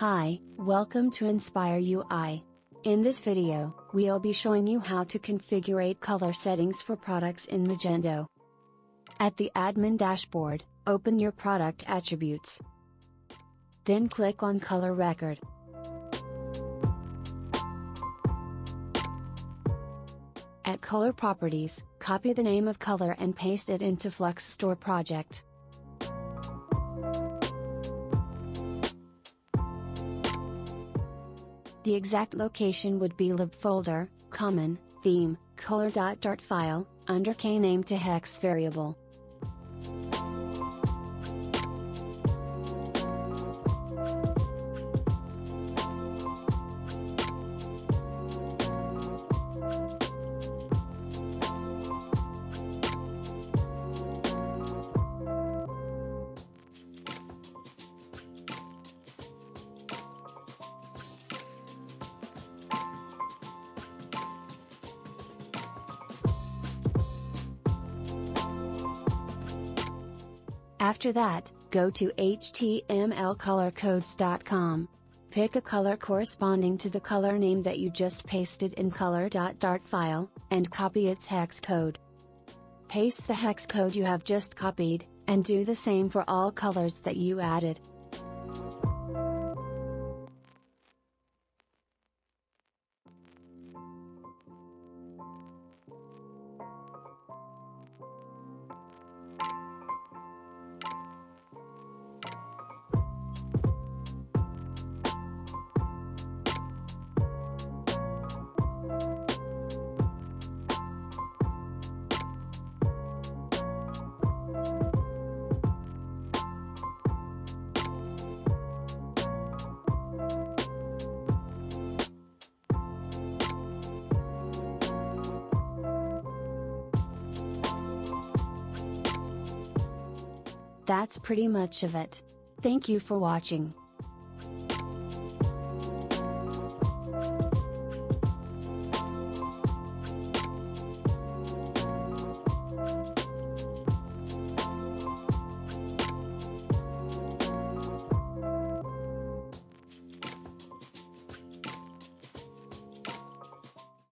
Hi, welcome to InspireUI. In this video, we'll be showing you how to configure color settings for products in Magento. At the admin dashboard, open your product attributes. Then click on Color Record. At Color Properties, copy the name of color and paste it into Flux Store project. The exact location would be lib folder, common, theme, color.dart file, under kname to hex variable. After that, go to htmlcolorcodes.com. Pick a color corresponding to the color name that you just pasted in color.dart file, and copy its hex code. Paste the hex code you have just copied, and do the same for all colors that you added. That's pretty much of it. Thank you for watching.